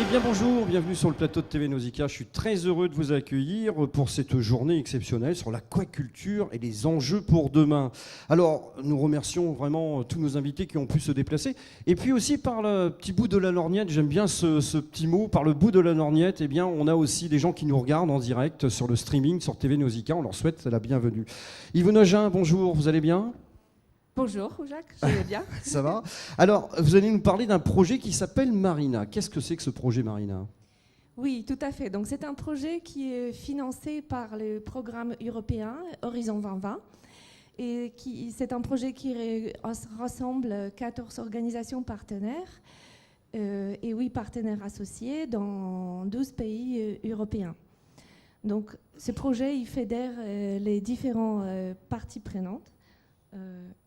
Eh bien bonjour, bienvenue sur le plateau de TV Nausicaa. Je suis très heureux de vous accueillir pour cette journée exceptionnelle sur l'aquaculture et les enjeux pour demain. Alors nous remercions vraiment tous nos invités qui ont pu se déplacer. Et puis aussi par le petit bout de la lorgnette, j'aime bien ce petit mot, par le bout de la lorgnette, eh bien on a aussi des gens qui nous regardent en direct sur le streaming, sur TV Nausicaa. On leur souhaite la bienvenue. Yves Nogin, bonjour, vous allez bien ? Bonjour Jacques, je vais bien. Ça va ? Alors, vous allez nous parler d'un projet qui s'appelle Marina. Qu'est-ce que c'est que ce projet Marina ? Oui, tout à fait. Donc, c'est un projet qui est financé par le programme européen Horizon 2020. Et c'est un projet qui rassemble 14 organisations partenaires et 8 partenaires associés dans 12 pays européens. Donc, ce projet, il fédère les différentes parties prenantes.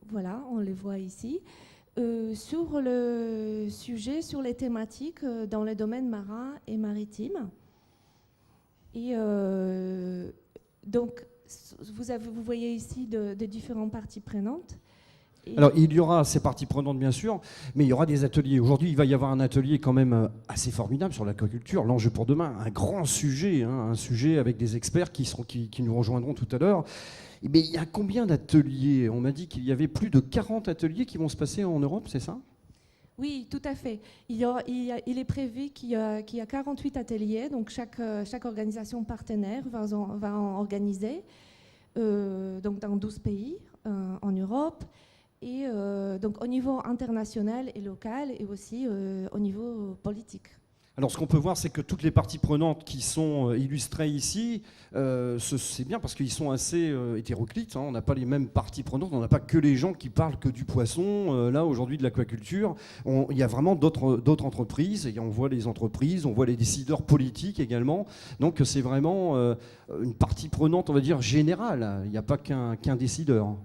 Voilà, on les voit ici. Sur le sujet, sur les thématiques dans les domaines marins et maritimes. Et donc, vous voyez ici des différentes parties prenantes. Alors, il y aura ces parties prenantes, bien sûr, mais il y aura des ateliers. Aujourd'hui, il va y avoir un atelier quand même assez formidable sur l'aquaculture, l'enjeu pour demain, un grand sujet, un sujet avec des experts qui nous rejoindront tout à l'heure. Mais il y a combien d'ateliers ? On m'a dit qu'il y avait plus de 40 ateliers qui vont se passer en Europe, c'est ça ? Oui, tout à fait. Il est prévu qu'il y a 48 ateliers, donc chaque organisation partenaire va en organiser donc dans 12 pays en Europe, et donc au niveau international et local, et aussi au niveau politique. Alors, ce qu'on peut voir, c'est que toutes les parties prenantes qui sont illustrées ici, c'est bien parce qu'ils sont assez hétéroclites. On n'a pas les mêmes parties prenantes. On n'a pas que les gens qui parlent que du poisson. Là, aujourd'hui, de l'aquaculture, il y a vraiment d'autres entreprises. Et on voit les entreprises, on voit les décideurs politiques également. Donc, c'est vraiment une partie prenante, on va dire, générale. Il n'y a pas qu'un décideur.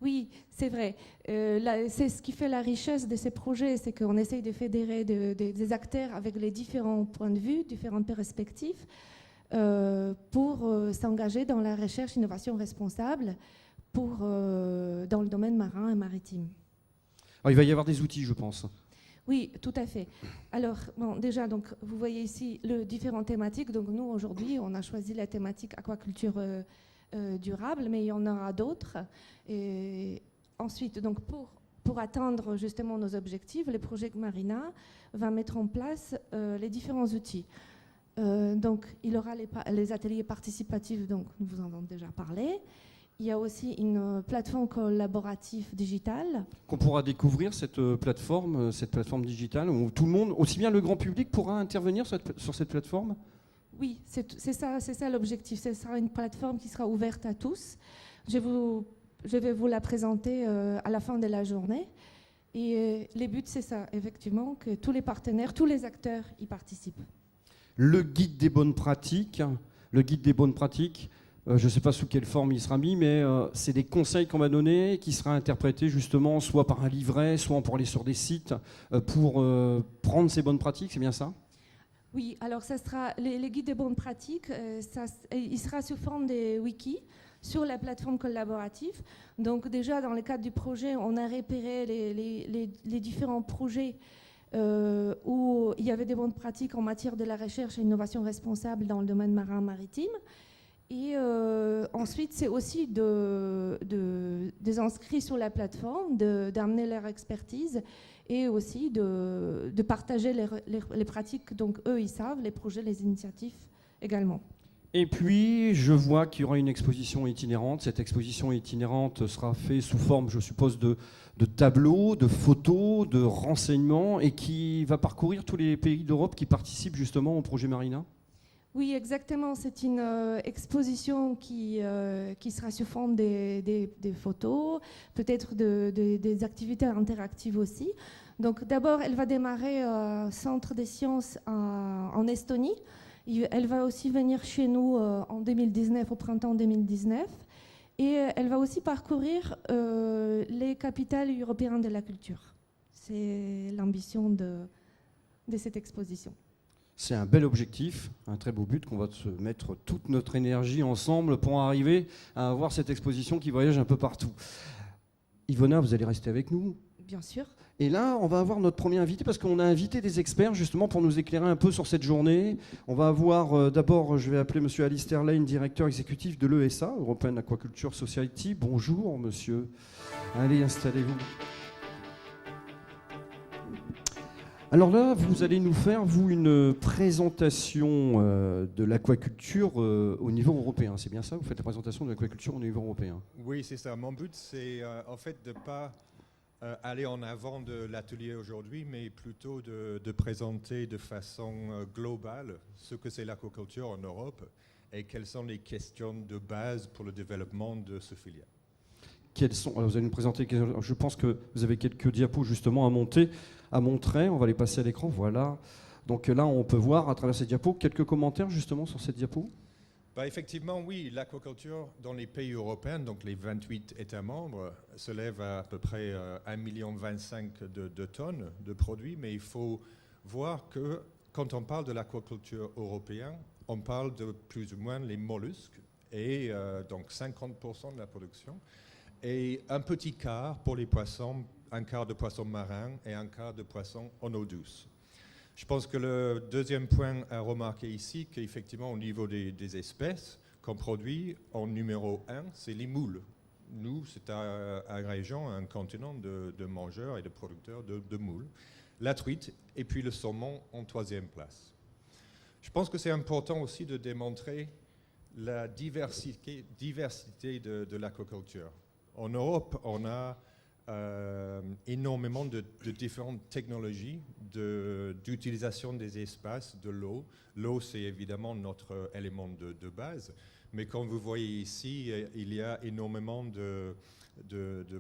Oui, c'est vrai. C'est ce qui fait la richesse de ces projets, c'est qu'on essaye de fédérer des acteurs avec les différents points de vue, différentes perspectives, pour s'engager dans la recherche innovation responsable dans le domaine marin et maritime. Alors, il va y avoir des outils, je pense. Oui, tout à fait. Alors, déjà, donc, vous voyez ici les différentes thématiques. Donc, nous, aujourd'hui, on a choisi la thématique aquaculture durable, mais il y en aura d'autres. Et ensuite, donc pour atteindre justement nos objectifs, le projet Marina va mettre en place les différents outils. Donc, il y aura les ateliers participatifs, donc nous vous en avons déjà parlé. Il y a aussi une plateforme collaborative digitale. Qu'on pourra découvrir cette plateforme digitale où tout le monde, aussi bien le grand public, pourra intervenir sur cette plateforme ? Oui, c'est ça l'objectif. Ce sera une plateforme qui sera ouverte à tous. Je vais vous la présenter à la fin de la journée. Et le but, c'est ça, effectivement, que tous les partenaires, tous les acteurs y participent. Le guide des bonnes pratiques, je ne sais pas sous quelle forme il sera mis, mais c'est des conseils qu'on m'a donnés qui sera interprétés justement soit par un livret, soit pour aller sur des sites pour prendre ces bonnes pratiques, c'est bien ça ? Oui, alors ça sera les guides des bonnes pratiques, il sera sous forme de wiki sur la plateforme collaborative. Donc déjà, dans le cadre du projet, on a repéré les différents projets où il y avait des bonnes pratiques en matière de la recherche et innovation responsable dans le domaine marin maritime. Et ensuite, c'est aussi des inscrits sur la plateforme, d'amener leur expertise et aussi de partager les pratiques. Donc eux, ils savent, les projets, les initiatives également. Et puis, je vois qu'il y aura une exposition itinérante. Cette exposition itinérante sera faite sous forme, je suppose, de tableaux, de photos, de renseignements, et qui va parcourir tous les pays d'Europe qui participent justement au projet Marina. Oui, exactement. C'est une exposition qui sera sous forme des photos, peut-être des activités interactives aussi. Donc d'abord, elle va démarrer au Centre des sciences en Estonie. Elle va aussi venir chez nous en 2019, au printemps 2019. Et elle va aussi parcourir les capitales européennes de la culture. C'est l'ambition de cette exposition. C'est un bel objectif, un très beau but qu'on va se mettre toute notre énergie ensemble pour arriver à avoir cette exposition qui voyage un peu partout. Yvonna, vous allez rester avec nous ? Bien sûr. Et là, on va avoir notre premier invité parce qu'on a invité des experts justement pour nous éclairer un peu sur cette journée. On va avoir d'abord, je vais appeler Monsieur Alistair Lane, directeur exécutif de l'ESA, European Aquaculture Society. Bonjour monsieur. Allez, installez-vous. Alors là, vous allez nous faire, vous, une présentation de l'aquaculture au niveau européen. C'est bien ça? Vous faites la présentation de l'aquaculture au niveau européen? Oui, c'est ça. Mon but, c'est en fait de ne pas aller en avant de l'atelier aujourd'hui, mais plutôt de présenter de façon globale ce que c'est l'aquaculture en Europe et quelles sont les questions de base pour le développement de ce filière. Alors vous allez nous présenter, je pense que vous avez quelques diapos justement à montrer. On va les passer à l'écran, voilà. Donc là, on peut voir à travers ces diapos quelques commentaires justement sur cette diapo. Effectivement, oui, l'aquaculture dans les pays européens, donc les 28 États membres, se lève à peu près 1,25 million de tonnes de produits, mais il faut voir que quand on parle de l'aquaculture européenne, on parle de plus ou moins les mollusques, et donc 50% de la production, et un petit quart pour les poissons, un quart de poissons marins et un quart de poissons en eau douce. Je pense que le deuxième point à remarquer ici, qu'effectivement au niveau des espèces qu'on produit, en numéro 1, c'est les moules. Nous, c'est une région, un continent de mangeurs et de producteurs de moules. La truite et puis le saumon en troisième place. Je pense que c'est important aussi de démontrer la diversité de l'aquaculture. En Europe, on a énormément de différentes technologies d'utilisation des espaces, de l'eau. L'eau, c'est évidemment notre élément de base, mais comme vous voyez ici, il y a énormément de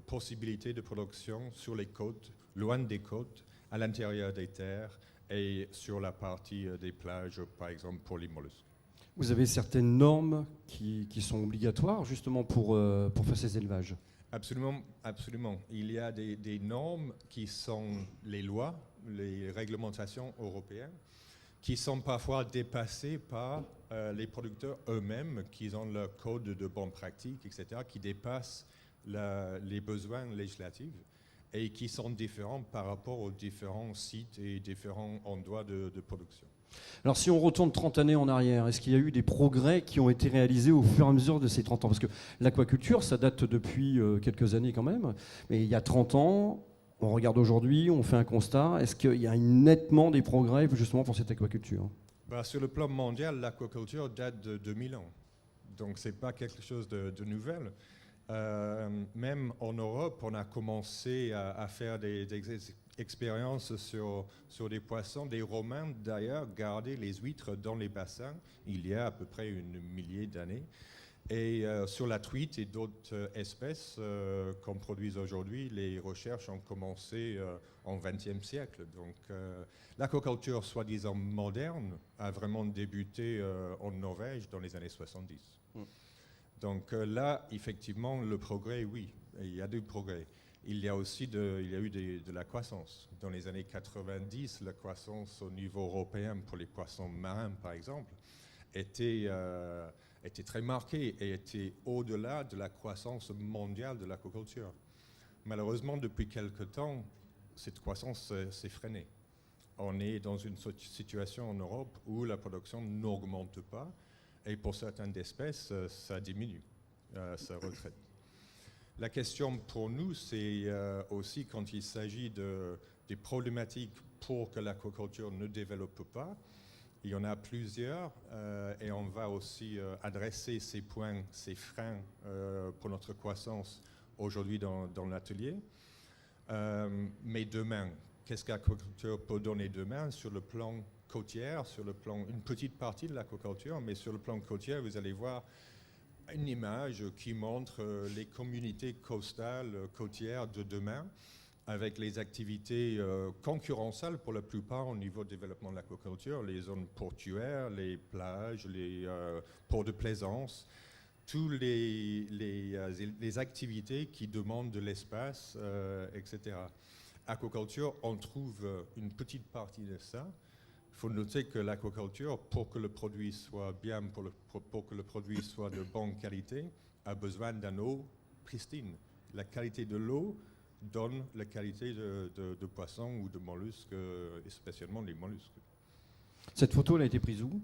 possibilités de production sur les côtes, loin des côtes, à l'intérieur des terres et sur la partie des plages, par exemple pour les mollusques. Vous avez certaines normes qui sont obligatoires justement pour faire ces élevages? Absolument, absolument. Il y a des normes qui sont les lois, les réglementations européennes, qui sont parfois dépassées par les producteurs eux-mêmes, qui ont leur code de bonnes pratiques, etc., qui dépassent les besoins législatifs et qui sont différents par rapport aux différents sites et différents endroits de production. Alors si on retourne 30 années en arrière, est-ce qu'il y a eu des progrès qui ont été réalisés au fur et à mesure de ces 30 ans? Parce que l'aquaculture, ça date depuis quelques années quand même, mais il y a 30 ans, on regarde aujourd'hui, on fait un constat, est-ce qu'il y a nettement des progrès justement pour cette aquaculture? Sur le plan mondial, l'aquaculture date de 2000 ans, donc ce n'est pas quelque chose de nouvel. Même en Europe, on a commencé à faire des expériences sur des poissons. Des Romains, d'ailleurs, gardaient les huîtres dans les bassins il y a à peu près 1 millier d'années. Et sur la truite et d'autres espèces qu'on produit aujourd'hui, les recherches ont commencé en XXe siècle. Donc l'aquaculture, soi-disant moderne, a vraiment débuté en Norvège dans les années 70. Donc là, effectivement, le progrès, oui, il y a du progrès. Il y a aussi eu de la croissance. Dans les années 90, la croissance au niveau européen pour les poissons marins, par exemple, était très marquée et était au-delà de la croissance mondiale de l'aquaculture. Malheureusement, depuis quelque temps, cette croissance s'est freinée. On est dans une situation en Europe où la production n'augmente pas et pour certaines espèces, ça diminue, ça retraite. La question pour nous, c'est aussi quand il s'agit des problématiques pour que l'aquaculture ne développe pas. Il y en a plusieurs et on va aussi adresser ces points, ces freins pour notre croissance aujourd'hui dans l'atelier. Mais demain, qu'est-ce que l'aquaculture peut donner demain sur le plan côtier, sur le plan, une petite partie de l'aquaculture, mais sur le plan côtier, vous allez voir une image qui montre les communautés costales, côtières de demain, avec les activités concurrentielles pour la plupart au niveau du développement de l'aquaculture, les zones portuaires, les plages, les ports de plaisance, toutes les activités qui demandent de l'espace, etc. Aquaculture, on trouve une petite partie de ça. Il faut noter que l'aquaculture, pour que le produit soit bien, pour que le produit soit de bonne qualité, a besoin d'une eau pristine. La qualité de l'eau donne la qualité de poisson ou de mollusques, et spécialement les mollusques. Cette photo, elle a été prise où ?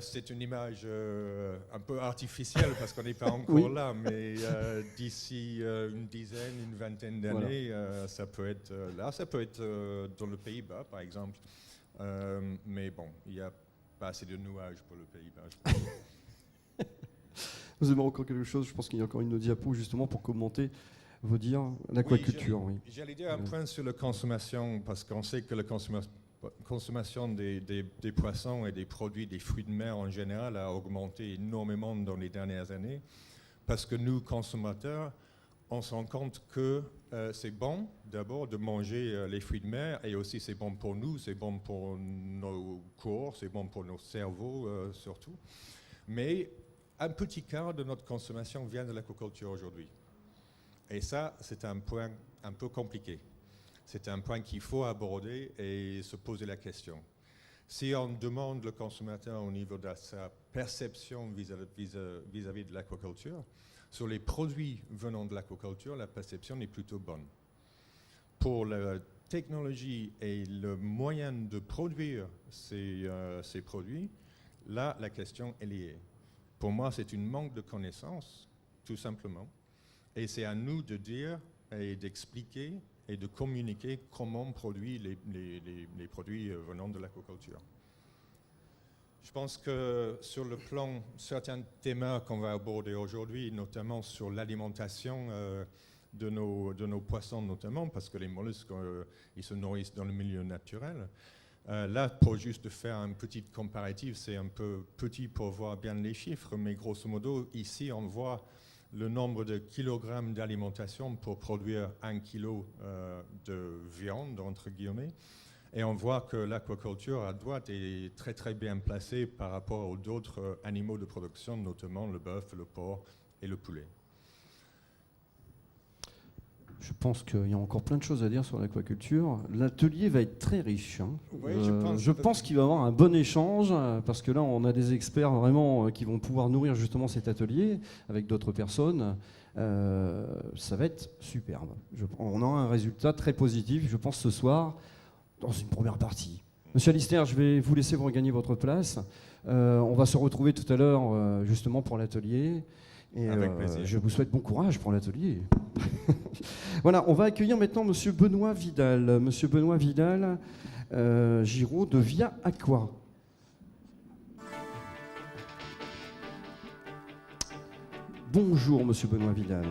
C'est une image un peu artificielle parce qu'on n'est pas encore Oui. là, mais d'ici une dizaine, une vingtaine d'années, ça peut être là, ça peut être dans le Pays-Bas par exemple. Mais bon, il n'y a pas assez de nuages pour le Pays-Bas, je pense. Vous avez encore quelque chose ? Je pense qu'il y a encore une diapo justement pour commenter vos dires, l'aquaculture. Oui, j'allais dire un point sur la consommation, parce qu'on sait que la consommation des poissons et des produits, des fruits de mer en général, a augmenté énormément dans les dernières années, parce que nous, consommateurs, on se rend compte que c'est bon d'abord de manger les fruits de mer, et aussi c'est bon pour nous, c'est bon pour nos corps, c'est bon pour nos cerveaux surtout. Mais un petit quart de notre consommation vient de l'aquaculture aujourd'hui. Et ça, c'est un point un peu compliqué. C'est un point qu'il faut aborder et se poser la question. Si on demande le consommateur au niveau de sa perception vis-à-vis de l'aquaculture, sur les produits venant de l'aquaculture, la perception est plutôt bonne. Pour la technologie et le moyen de produire ces produits, là, la question est liée. Pour moi, c'est une manque de connaissances, tout simplement. Et c'est à nous de dire et d'expliquer et de communiquer comment on produit les produits venant de l'aquaculture. Je pense que sur le plan, certains thèmes qu'on va aborder aujourd'hui, notamment sur l'alimentation de nos poissons, notamment, parce que les mollusques, ils se nourrissent dans le milieu naturel. Là, pour juste faire un petit comparatif, c'est un peu petit pour voir bien les chiffres, mais grosso modo, ici, on voit le nombre de kilogrammes d'alimentation pour produire 1 kilo de viande, entre guillemets. Et on voit que l'aquaculture à droite est très très bien placée par rapport aux autres animaux de production, notamment le bœuf, le porc et le poulet. Je pense qu'il y a encore plein de choses à dire sur l'aquaculture. L'atelier va être très riche. Hein. Oui, je pense qu'il va y avoir un bon échange, parce que là, on a des experts vraiment qui vont pouvoir nourrir justement cet atelier avec d'autres personnes. Ça va être superbe. On aura un résultat très positif, je pense, ce soir, dans une première partie. Monsieur Alistair, je vais vous laisser vous regagner votre place. On va se retrouver tout à l'heure, justement, pour l'atelier. Et avec plaisir. Je vous souhaite bon courage pour l'atelier. Voilà, on va accueillir maintenant Monsieur Benoît Vidal. Monsieur Benoît Vidal, Giraud de Via Aqua. Bonjour Monsieur Benoît Vidal.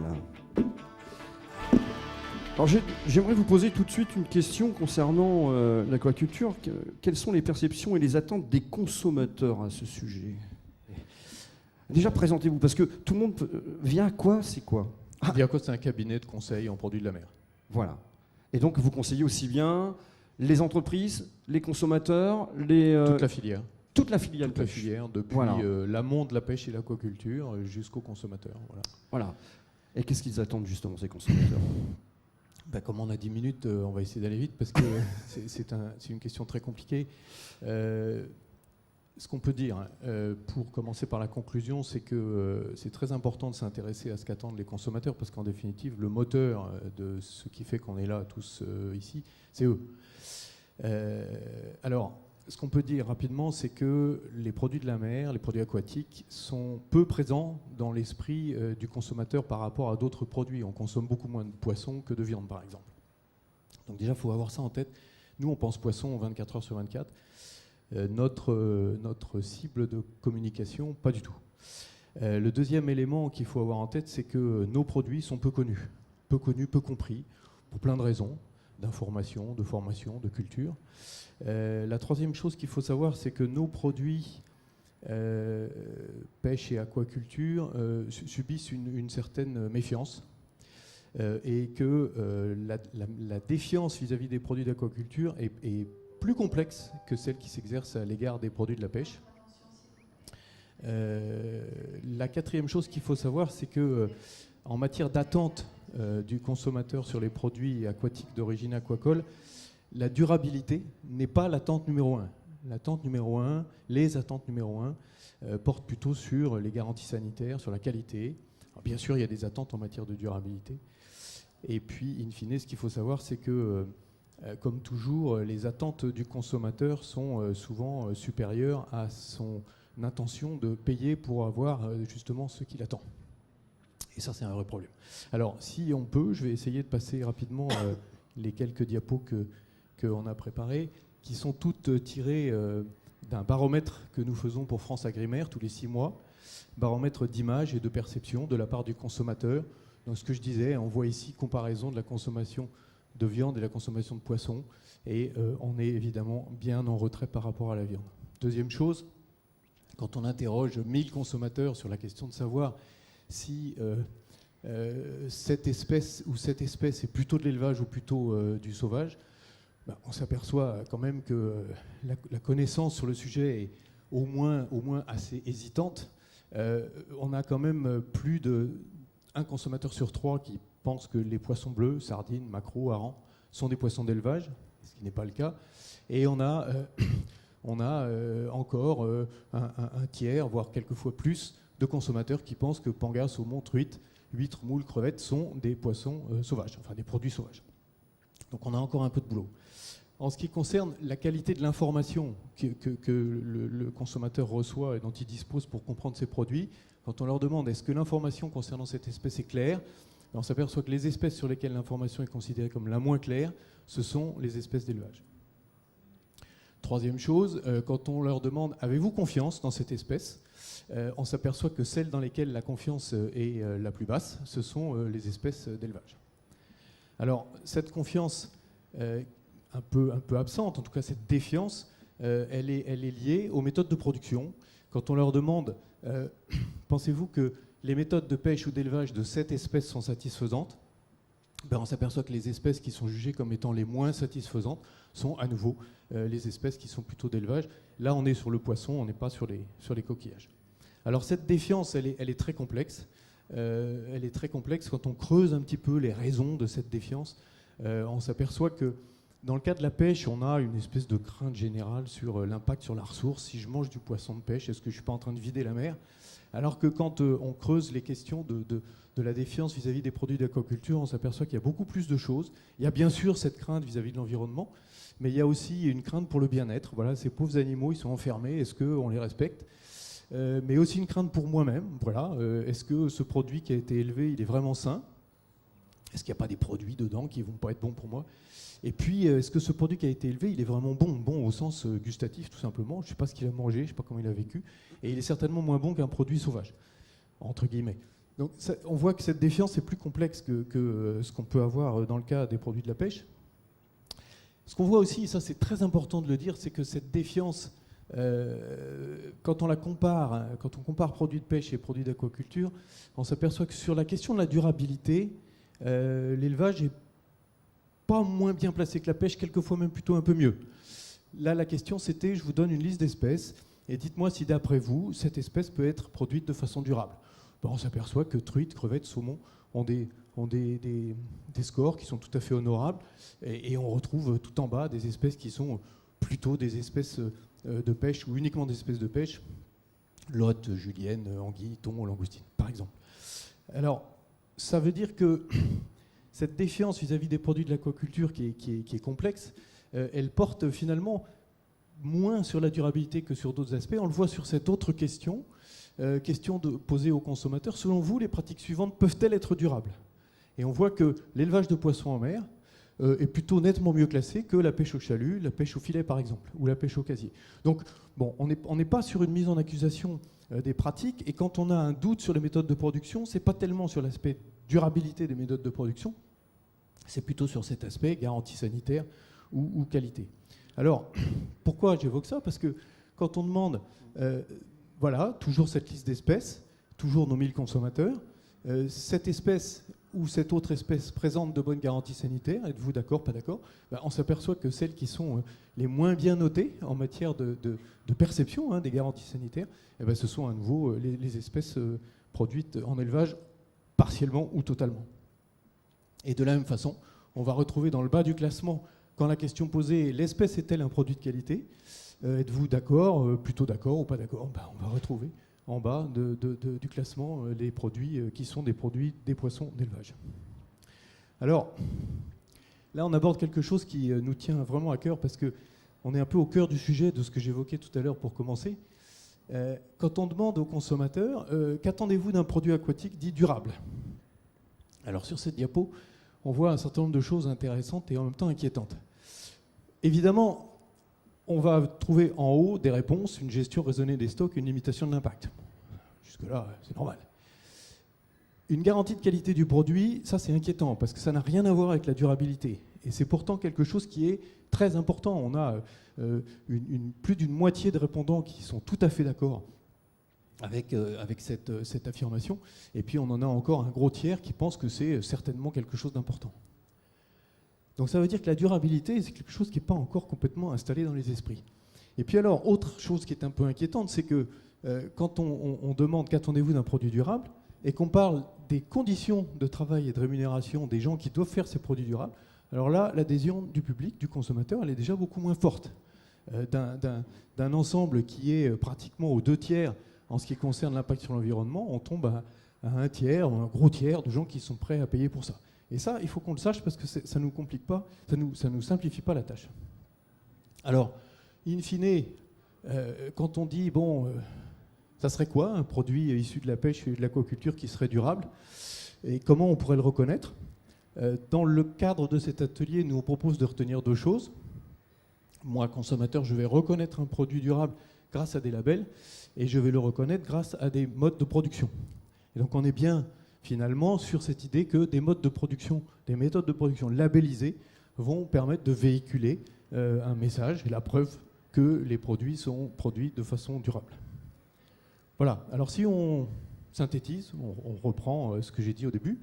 Alors j'aimerais vous poser tout de suite une question concernant l'aquaculture. Quelles sont les perceptions et les attentes des consommateurs à ce sujet ? Déjà, présentez-vous, parce que tout le monde... Via Aqua, c'est quoi ? Via Aqua, c'est un cabinet de conseil en produits de la mer. Voilà. Et donc, vous conseillez aussi bien les entreprises, les consommateurs, toute la filière. Toute la filière. Toute la filière, depuis l'amont de la pêche et l'aquaculture jusqu'aux consommateurs. Voilà. Et qu'est-ce qu'ils attendent justement, ces consommateurs ? Comme on a 10 minutes, on va essayer d'aller vite, parce que c'est une question très compliquée. Ce qu'on peut dire, pour commencer par la conclusion, c'est que c'est très important de s'intéresser à ce qu'attendent les consommateurs, parce qu'en définitive, le moteur de ce qui fait qu'on est là tous ici, c'est eux. Alors, ce qu'on peut dire rapidement, c'est que les produits de la mer, les produits aquatiques, sont peu présents dans l'esprit du consommateur par rapport à d'autres produits. On consomme beaucoup moins de poissons que de viande, par exemple. Donc déjà, il faut avoir ça en tête. Nous, on pense poisson 24 heures sur 24. Notre cible de communication, pas du tout. Le deuxième élément qu'il faut avoir en tête, c'est que nos produits sont peu connus, peu compris, pour plein de raisons, d'information, de formation, de culture. La troisième chose qu'il faut savoir, c'est que nos produits pêche et aquaculture subissent une certaine méfiance, et que la défiance vis-à-vis des produits d'aquaculture est plus complexe que celle qui s'exerce à l'égard des produits de la pêche. La quatrième chose qu'il faut savoir, c'est que en matière d'attente du consommateur sur les produits aquatiques d'origine aquacole, la durabilité n'est pas l'attente numéro 1. L'attente numéro 1, les attentes numéro 1 portent plutôt sur les garanties sanitaires, sur la qualité. Alors bien sûr, il y a des attentes en matière de durabilité. Et puis, in fine, ce qu'il faut savoir, c'est que, comme toujours, les attentes du consommateur sont souvent supérieures à son intention de payer pour avoir justement ce qu'il attend. Et ça, c'est un vrai problème. Alors, si on peut, je vais essayer de passer rapidement les quelques diapos qu'on a préparées, qui sont toutes tirées d'un baromètre que nous faisons pour France Agrimaire tous les 6 mois, baromètre d'image et de perception de la part du consommateur. Donc ce que je disais, on voit ici comparaison de la consommation de viande et la consommation de poisson, et on est évidemment bien en retrait par rapport à la viande. Deuxième chose, quand on interroge 1000 consommateurs sur la question de savoir si cette espèce est plutôt de l'élevage ou plutôt du sauvage, on s'aperçoit quand même que la connaissance sur le sujet est au moins assez hésitante. On a quand même plus d'un consommateur sur 3 qui pense que les poissons bleus, sardines, maquereaux, harengs, sont des poissons d'élevage, ce qui n'est pas le cas. Et on a encore un tiers, voire quelquefois plus, de consommateurs qui pensent que panga, saumon, truite, huîtres, moules, crevettes sont des poissons sauvages, enfin des produits sauvages. Donc on a encore un peu de boulot. En ce qui concerne la qualité de l'information que le consommateur reçoit et dont il dispose pour comprendre ses produits, quand on leur demande est-ce que l'information concernant cette espèce est claire, on s'aperçoit que les espèces sur lesquelles l'information est considérée comme la moins claire, ce sont les espèces d'élevage. Troisième chose, quand on leur demande avez-vous confiance dans cette espèce, on s'aperçoit que celles dans lesquelles la confiance est la plus basse, ce sont les espèces d'élevage. Alors, cette confiance un peu absente, en tout cas cette défiance, elle est liée aux méthodes de production. Quand on leur demande pensez-vous que les méthodes de pêche ou d'élevage de cette espèce sont satisfaisantes, on s'aperçoit que les espèces qui sont jugées comme étant les moins satisfaisantes sont à nouveau les espèces qui sont plutôt d'élevage. Là, on est sur le poisson, on n'est pas sur les coquillages. Alors cette défiance, elle est très complexe. Elle est très complexe. Quand on creuse un petit peu les raisons de cette défiance, on s'aperçoit que dans le cas de la pêche, on a une espèce de crainte générale sur l'impact sur la ressource. Si je mange du poisson de pêche, est-ce que je ne suis pas en train de vider la mer ? Alors que quand on creuse les questions de la défiance vis-à-vis des produits d'aquaculture, on s'aperçoit qu'il y a beaucoup plus de choses. Il y a bien sûr cette crainte vis-à-vis de l'environnement, mais il y a aussi une crainte pour le bien-être. Voilà, ces pauvres animaux, ils sont enfermés, est-ce qu'on les respecte ? Mais aussi une crainte pour moi-même. Voilà, est-ce que ce produit qui a été élevé, il est vraiment sain ? Est-ce qu'il n'y a pas des produits dedans qui ne vont pas être bons pour moi ? Et puis, est-ce que ce produit qui a été élevé, il est vraiment bon au sens gustatif, tout simplement. Je ne sais pas ce qu'il a mangé, je ne sais pas comment il a vécu. Et il est certainement moins bon qu'un produit sauvage, entre guillemets. Donc, on voit que cette défiance est plus complexe que ce qu'on peut avoir dans le cas des produits de la pêche. Ce qu'on voit aussi, et ça c'est très important de le dire, c'est que cette défiance, quand on compare produits de pêche et produits d'aquaculture, on s'aperçoit que sur la question de la durabilité, l'élevage est pas moins bien placé que la pêche, quelquefois même plutôt un peu mieux. Là, la question, c'était, je vous donne une liste d'espèces, et dites-moi si d'après vous, cette espèce peut être produite de façon durable. On s'aperçoit que truites, crevettes, saumons ont des scores qui sont tout à fait honorables, et on retrouve tout en bas des espèces qui sont plutôt des espèces de pêche, ou uniquement des espèces de pêche, lotte, julienne, anguille, thon, langoustine, par exemple. Alors, ça veut dire que cette défiance vis-à-vis des produits de l'aquaculture qui est complexe, elle porte finalement moins sur la durabilité que sur d'autres aspects. On le voit sur cette autre question posée aux consommateurs. Selon vous, les pratiques suivantes peuvent-elles être durables ? Et on voit que l'élevage de poissons en mer est plutôt nettement mieux classé que la pêche au chalut, la pêche au filet par exemple, ou la pêche au casier. Donc, bon, on n'est pas sur une mise en accusation des pratiques, et quand on a un doute sur les méthodes de production, c'est pas tellement sur l'aspect durabilité des méthodes de production, c'est plutôt sur cet aspect garantie sanitaire ou qualité. Alors, pourquoi j'évoque ça ? Parce que quand on demande, voilà, toujours cette liste d'espèces, toujours nos 1000 consommateurs, cette espèce ou cette autre espèce présente de bonnes garanties sanitaires, êtes-vous d'accord, pas d'accord ? On s'aperçoit que celles qui sont les moins bien notées en matière de perception des garanties sanitaires, ce sont à nouveau les espèces produites en élevage partiellement ou totalement. Et de la même façon, on va retrouver dans le bas du classement, quand la question posée est l'espèce est-elle un produit de qualité ? Êtes-vous d'accord, plutôt d'accord ou pas d'accord ? On va retrouver en bas du classement les produits qui sont des produits des poissons d'élevage. Alors, là, on aborde quelque chose qui nous tient vraiment à cœur parce qu'on est un peu au cœur du sujet de ce que j'évoquais tout à l'heure pour commencer. Quand on demande aux consommateurs qu'attendez-vous d'un produit aquatique dit durable? Alors, sur cette diapo, on voit un certain nombre de choses intéressantes et en même temps inquiétantes. Évidemment, on va trouver en haut des réponses, une gestion raisonnée des stocks, une limitation de l'impact. Jusque-là, c'est normal. Une garantie de qualité du produit, ça c'est inquiétant parce que ça n'a rien à voir avec la durabilité. Et c'est pourtant quelque chose qui est très important. On a plus d'une moitié de répondants qui sont tout à fait d'accord avec cette affirmation. Et puis on en a encore un gros tiers qui pense que c'est certainement quelque chose d'important. Donc ça veut dire que la durabilité, c'est quelque chose qui n'est pas encore complètement installé dans les esprits. Et puis alors, autre chose qui est un peu inquiétante, c'est que quand on demande qu'attendez-vous d'un produit durable, et qu'on parle des conditions de travail et de rémunération des gens qui doivent faire ces produits durables, alors là, l'adhésion du public, du consommateur, elle est déjà beaucoup moins forte. D'un ensemble qui est pratiquement aux 2/3 en ce qui concerne l'impact sur l'environnement, on tombe à un tiers, un gros tiers de gens qui sont prêts à payer pour ça. Et ça, il faut qu'on le sache parce que ça ne nous complique pas, ça nous simplifie pas la tâche. Alors, in fine, quand on dit, ça serait quoi un produit issu de la pêche et de l'aquaculture qui serait durable? Et comment on pourrait le reconnaître? Dans le cadre de cet atelier, nous on propose de retenir 2 choses. Moi, consommateur, je vais reconnaître un produit durable grâce à des labels et je vais le reconnaître grâce à des modes de production. Et donc on est bien finalement sur cette idée que des modes de production, des méthodes de production labellisées vont permettre de véhiculer un message et la preuve que les produits sont produits de façon durable. Voilà, alors si on synthétise, on reprend ce que j'ai dit au début,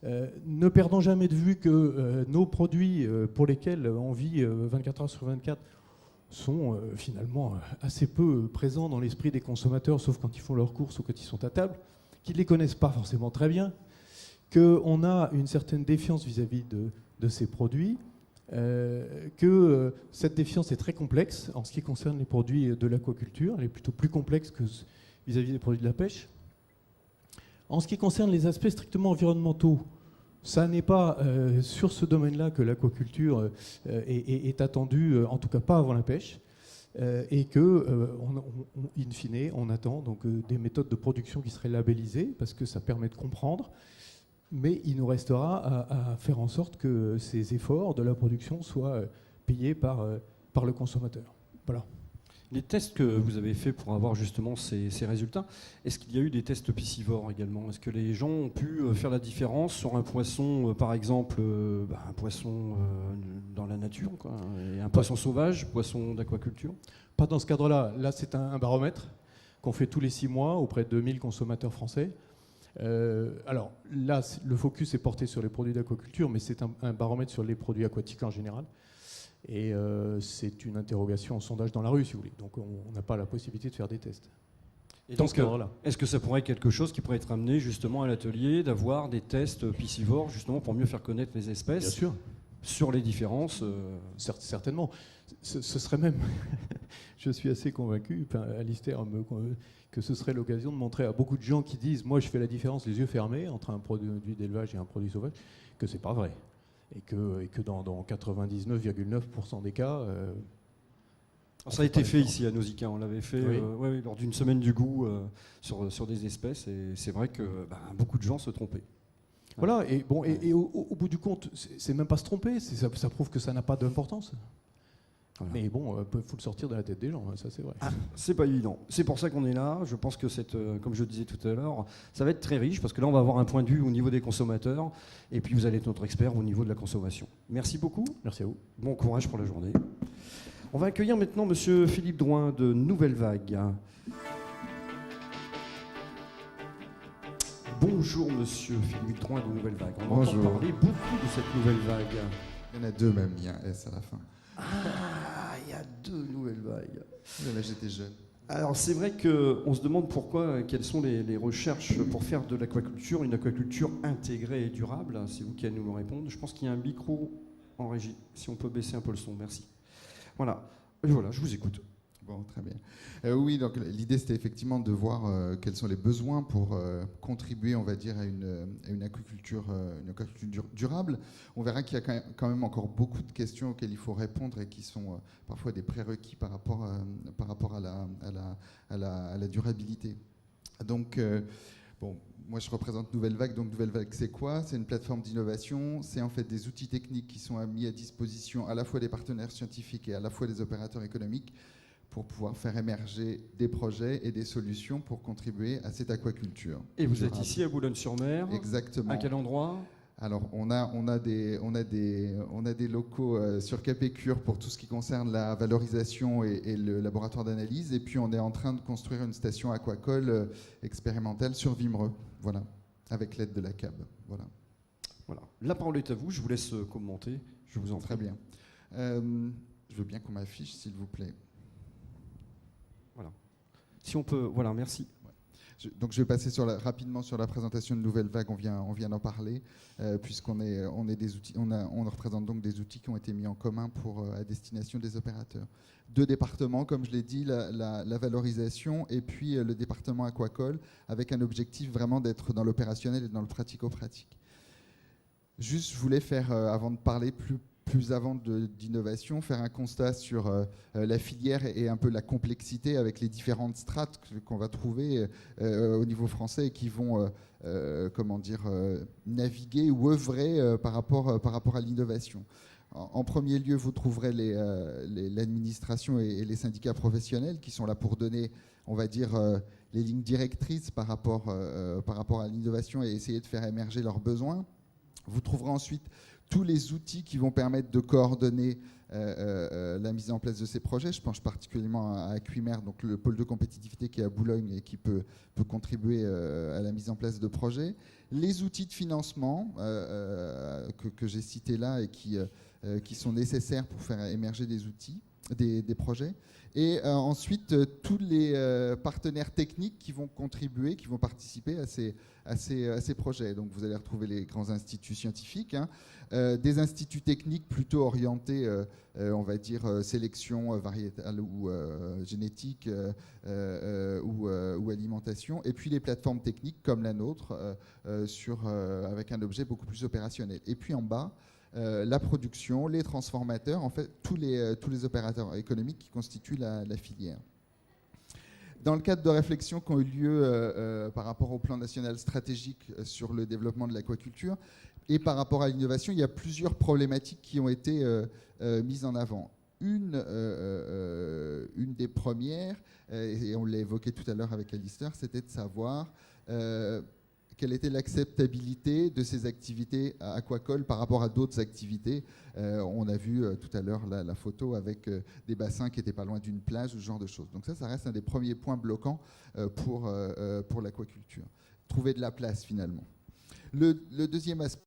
ne perdons jamais de vue que nos produits pour lesquels on vit 24 heures sur 24 sont finalement assez peu présents dans l'esprit des consommateurs, sauf quand ils font leurs courses ou quand ils sont à table, qu'ils ne les connaissent pas forcément très bien, qu'on a une certaine défiance vis-à-vis de ces produits, que cette défiance est très complexe en ce qui concerne les produits de l'aquaculture, elle est plutôt plus complexe que vis-à-vis des produits de la pêche. En ce qui concerne les aspects strictement environnementaux, ça n'est pas sur ce domaine-là que l'aquaculture est attendue, en tout cas pas avant la pêche, et que, in fine, on attend donc des méthodes de production qui seraient labellisées, parce que ça permet de comprendre, mais il nous restera à faire en sorte que ces efforts de la production soient payés par le consommateur. Voilà. Les tests que vous avez faits pour avoir justement ces résultats, est-ce qu'il y a eu des tests piscivores également? Est-ce que les gens ont pu faire la différence sur un poisson, par exemple, un poisson dans la nature, quoi, et un poisson sauvage, poisson d'aquaculture? Pas dans ce cadre-là. Là, c'est un baromètre qu'on fait tous les 6 mois auprès de 2000 consommateurs français. Alors là, le focus est porté sur les produits d'aquaculture, mais c'est un baromètre sur les produits aquatiques en général. Et c'est une interrogation en sondage dans la rue, si vous voulez. Donc on n'a pas la possibilité de faire des tests. Et donc, est-ce que ça pourrait être quelque chose qui pourrait être amené justement à l'atelier, d'avoir des tests piscivores justement pour mieux faire connaître les espèces? Bien sûr. Sur les différences Certainement. Ce serait même, je suis assez convaincu, Alistair, que ce serait l'occasion de montrer à beaucoup de gens qui disent « moi je fais la différence les yeux fermés entre un produit d'élevage et un produit sauvage », que c'est pas vrai. Et que dans 99,9% des cas... ça a été fait ici à Nausicaa, on l'avait fait oui, lors d'une semaine du goût sur des espèces, et c'est vrai que beaucoup de gens se trompaient. Voilà, et au bout du compte, c'est même pas se tromper, ça prouve que ça n'a pas d'importance. Voilà. Mais bon, il faut le sortir de la tête des gens, ça c'est vrai. C'est pas évident. C'est pour ça qu'on est là. Je pense que comme je disais tout à l'heure, ça va être très riche parce que là on va avoir un point de vue au niveau des consommateurs et puis vous allez être notre expert au niveau de la consommation. Merci beaucoup. Merci à vous. Bon courage pour la journée. On va accueillir maintenant Monsieur Philippe Drouin de Nouvelle Vague. Bonjour Monsieur Philippe Drouin de Nouvelle Vague. On entend parler beaucoup de cette Nouvelle Vague. Il y en a 2 même, il y a un S à la fin. Ah, il y a 2 nouvelles vagues. Là, j'étais jeune. Alors c'est vrai qu'on se demande quelles sont les recherches pour faire de l'aquaculture, une aquaculture intégrée et durable. C'est vous qui allez nous le répondre. Je pense qu'il y a un micro en régie. Si on peut baisser un peu le son, merci. Voilà, je vous écoute. Bon, très bien. Oui, donc l'idée c'était effectivement de voir quels sont les besoins pour contribuer, on va dire, à une aquaculture durable. On verra qu'il y a quand même encore beaucoup de questions auxquelles il faut répondre et qui sont parfois des prérequis par rapport à la durabilité. Donc, bon, moi je représente Nouvelle Vague. Donc Nouvelle Vague, c'est quoi? C'est une plateforme d'innovation. C'est en fait des outils techniques qui sont mis à disposition à la fois des partenaires scientifiques et à la fois des opérateurs économiques pour pouvoir faire émerger des projets et des solutions pour contribuer à cette aquaculture. Et vous êtes durable. ici à Boulogne-sur-Mer. Exactement. À quel endroit? Alors, on a des locaux sur Capécure pour tout ce qui concerne la valorisation et le laboratoire d'analyse. Et puis, on est en train de construire une station aquacole expérimentale sur Vimereux, voilà, avec l'aide de la CAB. Voilà. Voilà. La parole est à vous. Je vous laisse commenter. Je vous en prie. Très bien. Je veux bien qu'on m'affiche, s'il vous plaît. Voilà. Si on peut. Voilà, merci. Donc je vais passer rapidement sur la présentation de Nouvelle Vague, on vient d'en parler, puisqu'on représente donc des outils qui ont été mis en commun à destination des opérateurs. 2 départements, comme je l'ai dit, la valorisation et puis le département aquacole, avec un objectif vraiment d'être dans l'opérationnel et dans le pratico-pratique. Juste, je voulais faire, avant de parler plus avant d'innovation, faire un constat sur la filière et un peu la complexité avec les différentes strates qu'on va trouver au niveau français et qui vont naviguer ou œuvrer par rapport à l'innovation. En premier lieu, vous trouverez l'administration et les syndicats professionnels qui sont là pour donner, on va dire, les lignes directrices par rapport à l'innovation et essayer de faire émerger leurs besoins. Vous trouverez ensuite tous les outils qui vont permettre de coordonner la mise en place de ces projets. Je pense particulièrement à Aquimer, donc le pôle de compétitivité qui est à Boulogne et qui peut contribuer à la mise en place de projets. Les outils de financement que j'ai cités là et qui sont nécessaires pour faire émerger des projets. Et ensuite, tous les partenaires techniques qui vont contribuer, qui vont participer à ces projets. Donc vous allez retrouver les grands instituts scientifiques, des instituts techniques plutôt orientés, on va dire, sélection variétale ou génétique ou alimentation, et puis les plateformes techniques comme la nôtre, avec un objet beaucoup plus opérationnel. Et puis en bas, la production, les transformateurs, en fait, tous les opérateurs économiques qui constituent la filière. Dans le cadre de réflexions qui ont eu lieu par rapport au plan national stratégique sur le développement de l'aquaculture et par rapport à l'innovation, il y a plusieurs problématiques qui ont été mises en avant. Une des premières, et on l'a évoqué tout à l'heure avec Alistair, c'était de savoir quelle était l'acceptabilité de ces activités aquacoles par rapport à d'autres activités. On a vu tout à l'heure la photo avec des bassins qui n'étaient pas loin d'une plage ou ce genre de choses. Donc ça reste un des premiers points bloquants pour l'aquaculture. Trouver de la place finalement. Le deuxième aspect